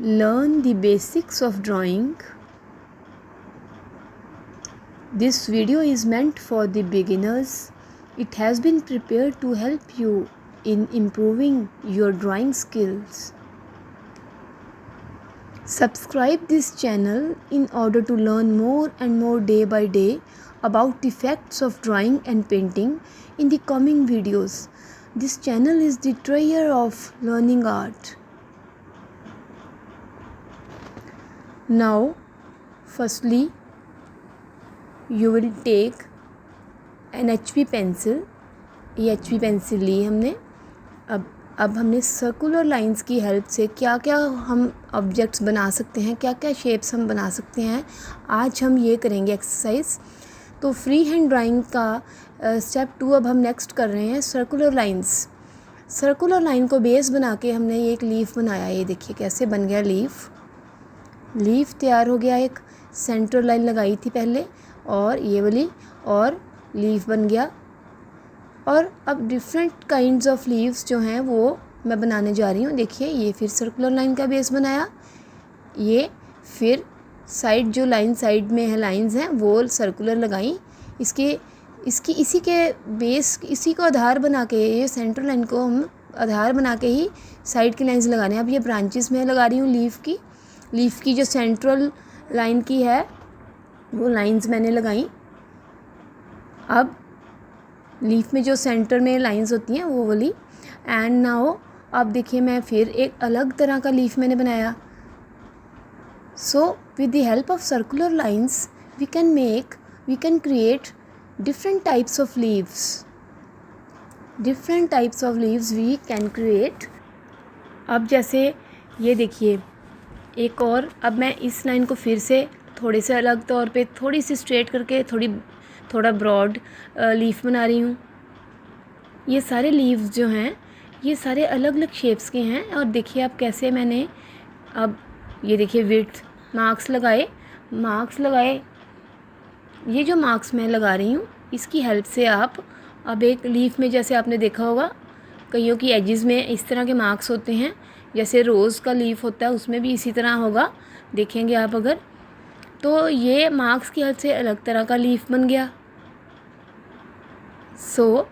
Learn the basics of drawing. This video is meant for the beginners. It has been prepared to help you in improving your drawing skills. Subscribe this channel in order to learn more and more day by day about the facts of drawing and painting in the coming videos. This channel is the treasure of learning art. Now, firstly, you will take an HB pencil. ये HB pencil ली हमने. अब हमने circular lines की help से क्या क्या हम objects बना सकते हैं, क्या क्या शेप्स हम बना सकते हैं, आज हम ये करेंगे एक्सरसाइज. तो फ्री हैंड ड्राइंग का स्टेप 2 अब हम नेक्स्ट कर रहे हैं सर्कुलर लाइंस. सर्कुलर लाइन को बेस बना के हमने ये एक लीफ बनाया. ये देखिए कैसे बन गया लीफ तैयार हो गया. एक सेंटर लाइन लगाई थी पहले और ये वाली, और लीफ बन गया. और अब डिफरेंट काइंड्स ऑफ लीव्स जो हैं वो मैं बनाने जा रही हूँ. देखिए ये फिर सर्कुलर लाइन का बेस बनाया. ये फिर साइड जो लाइन साइड में है लाइंस हैं वो सर्कुलर लगाई. इसी के बेस, इसी को आधार बना के, ये सेंटर लाइन को हम आधार बना के ही साइड की लाइंस लगाने. अब ये ब्रांचेस में लगा रही हूँ लीफ की जो सेंट्रल लाइन की है वो लाइंस मैंने लगाई. अब लीफ में जो सेंटर में लाइंस होती हैं वो वाली. एंड नाउ अब देखिए मैं फिर एक अलग तरह का लीफ मैंने बनाया. So with the help of circular lines we can create different types of leaves we can create. अब जैसे ये देखिए एक और, अब मैं इस लाइन को फिर से थोड़े से अलग तौर पे थोड़ी सी स्ट्रेट करके थोड़ा ब्रॉड लीफ बना रही हूँ. ये सारे लीव्स जो हैं ये सारे अलग अलग शेप्स के हैं. और देखिए अब कैसे मैंने, अब ये देखिए विड्थ मार्क्स लगाए. ये जो मार्क्स मैं लगा रही हूँ इसकी हेल्प से आप अब एक लीफ में, जैसे आपने देखा होगा कईयों की एजेस में इस तरह के मार्क्स होते हैं, जैसे रोज़ का लीफ होता है उसमें भी इसी तरह होगा, देखेंगे आप अगर. तो ये मार्क्स की हेल्प से अलग तरह का लीफ बन गया. सो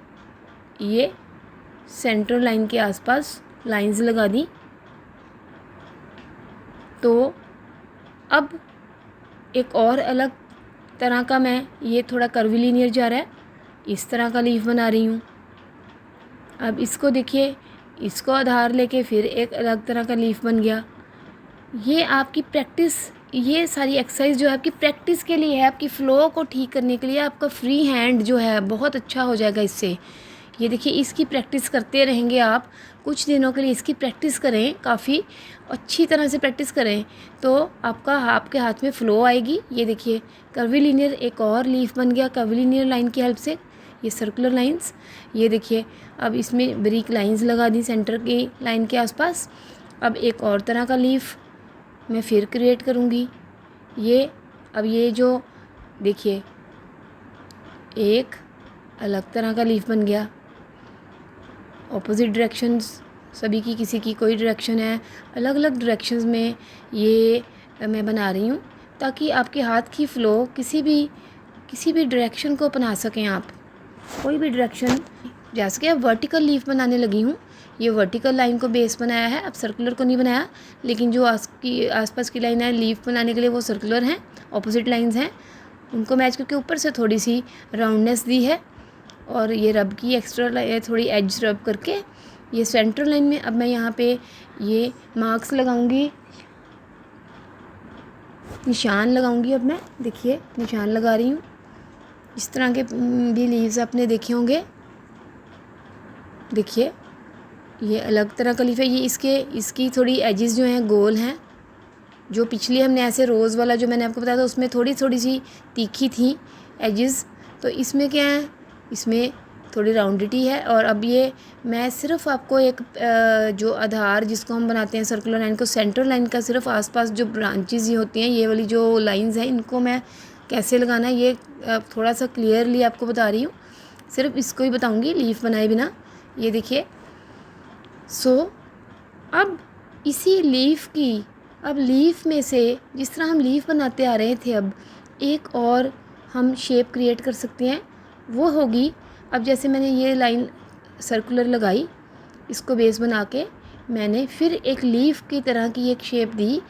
ये सेंटर लाइन के आसपास लाइंस लगा दी. तो अब एक और अलग तरह का, मैं ये थोड़ा कर्वीलिनियर जा रहा है, इस तरह का लीफ बना रही हूँ. अब इसको देखिए, इसको आधार लेके फिर एक अलग तरह का लीफ बन गया. ये आपकी प्रैक्टिस, ये सारी एक्सरसाइज जो है आपकी प्रैक्टिस के लिए है, आपकी फ़्लो को ठीक करने के लिए. आपका फ्री हैंड जो है बहुत अच्छा हो जाएगा इससे. ये देखिए इसकी प्रैक्टिस करते रहेंगे आप कुछ दिनों के लिए. इसकी प्रैक्टिस करें, काफ़ी अच्छी तरह से प्रैक्टिस करें तो आपके हाथ में फ़्लो आएगी. ये देखिए कर्वीलिनियर एक और लीफ बन गया कर्वीलिनियर लाइन की हेल्प से. ये सर्कुलर लाइंस, ये देखिए अब इसमें ब्रिक लाइंस लगा दी सेंटर की लाइन के आसपास. अब एक और तरह का लीफ मैं फिर क्रिएट करूँगी. अब ये जो देखिए एक अलग तरह का लीफ बन गया. ऑपोजिट डायरेक्शंस सभी की, किसी की कोई डायरेक्शन है, अलग अलग डायरेक्शंस में ये मैं बना रही हूँ ताकि आपके हाथ की फ़्लो किसी भी डायरेक्शन को अपना सकें आप, कोई भी डायरेक्शन. जैसे कि अब वर्टिकल लीफ बनाने लगी हूँ. ये वर्टिकल लाइन को बेस बनाया है, अब सर्कुलर को नहीं बनाया, लेकिन जो आसपास की लाइन है लीफ बनाने के लिए वो सर्कुलर हैं, ऑपोजिट लाइंस हैं, उनको मैच करके ऊपर से थोड़ी सी राउंडनेस दी है. और ये रब की एक्स्ट्रा थोड़ी एज रब करके ये सेंटर लाइन में अब मैं यहाँ पे ये मार्क्स लगाऊंगी, निशान लगाऊंगी. अब मैं देखिए निशान लगा रही हूँ. इस तरह के भी लीव्स आपने देखे होंगे. देखिए ये अलग तरह का लीफ है. ये इसकी थोड़ी एजेस जो हैं गोल हैं. जो पिछली हमने ऐसे रोज़ वाला जो मैंने आपको बताया था उसमें थोड़ी सी तीखी थी एजेस. तो इसमें क्या है, इसमें थोड़ी राउंडिटी है. और अब ये मैं सिर्फ आपको एक जो आधार जिसको हम बनाते हैं सर्कुलर लाइन को, सेंटर लाइन का सिर्फ आसपास जो ब्रांचेस ये होती हैं, ये वाली जो लाइंस हैं, इनको मैं कैसे लगाना है ये थोड़ा सा क्लियरली आपको बता रही हूँ. सिर्फ इसको ही बताऊँगी लीफ बनाए बिना. ये देखिए. सो अब इसी लीफ की अब लीफ में से जिस तरह हम लीफ बनाते आ रहे थे, अब एक और हम शेप क्रिएट कर सकते हैं, वो होगी, अब जैसे मैंने ये लाइन सर्कुलर लगाई, इसको बेस बना के मैंने फिर एक लीफ की तरह की एक शेप दी।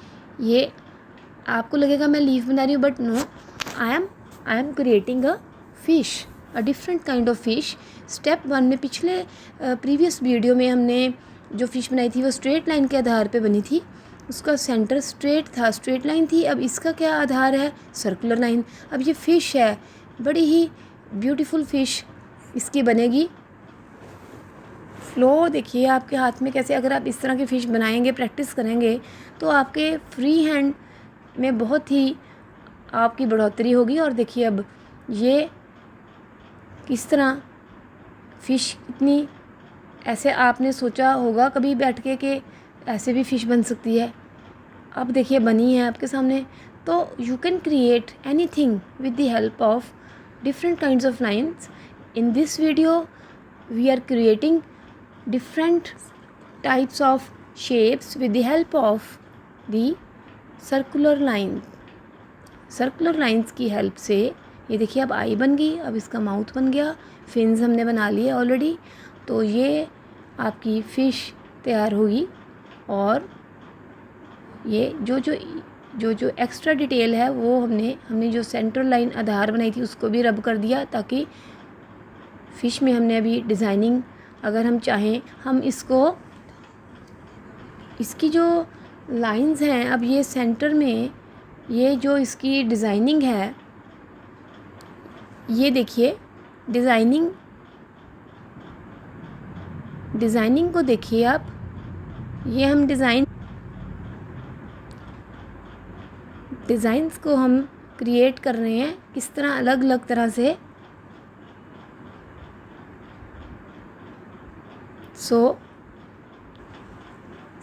ये आपको लगेगा मैं लीफ बना रही हूँ, but no, I am creating a fish, a different kind of fish. Step 1 में पिछले प्रीवियस वीडियो में हमने जो फ़िश बनाई थी वो स्ट्रेट लाइन के आधार पे बनी थी, उसका सेंटर स्ट्रेट था, स्ट्रेट लाइन थी। अब इसका क्या आधार है? Circular line. अब ये फ़िश है, बड़ी ही ब्यूटीफुल फ़िश इसकी बनेगी। फ्लो देखिए आपके हाथ में कैसे, अगर आप इस तरह की फ़िश बनाएंगे, प्रैक्टिस करेंगे, तो आपके फ्री हैंड में बहुत ही आपकी बढ़ोतरी होगी। और देखिए अब ये किस तरह फ़िश इतनी, ऐसे आपने सोचा होगा कभी बैठ के कि ऐसे भी फ़िश बन सकती है, अब देखिए बनी है आपके सामने। तो you can create anything with the help of different kinds of lines. In this video we are creating different types of shapes with the help of the circular line। Circular lines की help से ये देखिए अब आई बन गई, अब इसका mouth बन गया, फिन्स हमने बना लिए ऑलरेडी। तो ये आपकी फ़िश तैयार होगी। और ये जो एक्स्ट्रा डिटेल है वो हमने जो सेंट्रल लाइन आधार बनाई थी उसको भी रब कर दिया, ताकि फ़िश में हमने अभी डिज़ाइनिंग, अगर हम चाहें हम इसकी जो लाइंस हैं, अब ये सेंटर में ये जो इसकी डिज़ाइनिंग है, ये देखिए डिज़ाइनिंग को देखिए आप, ये हम डिज़ाइंस को हम क्रिएट कर रहे हैं किस तरह, अलग अलग तरह से।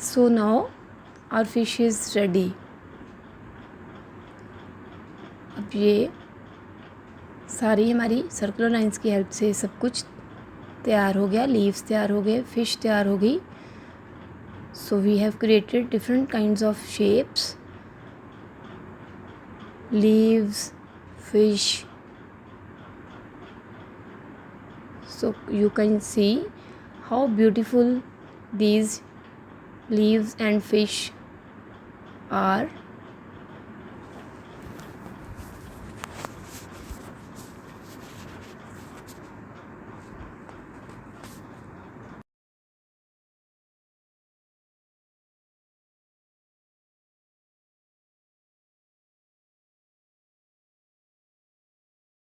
So now our fish is ready। अब ये सारी हमारी सर्कुलर लाइंस की हेल्प से सब कुछ तैयार हो गया, लीव्स तैयार हो गए, फ़िश तैयार हो गई। So we have created different kinds of shapes, leaves, fish। So you can see how beautiful these leaves and fish are।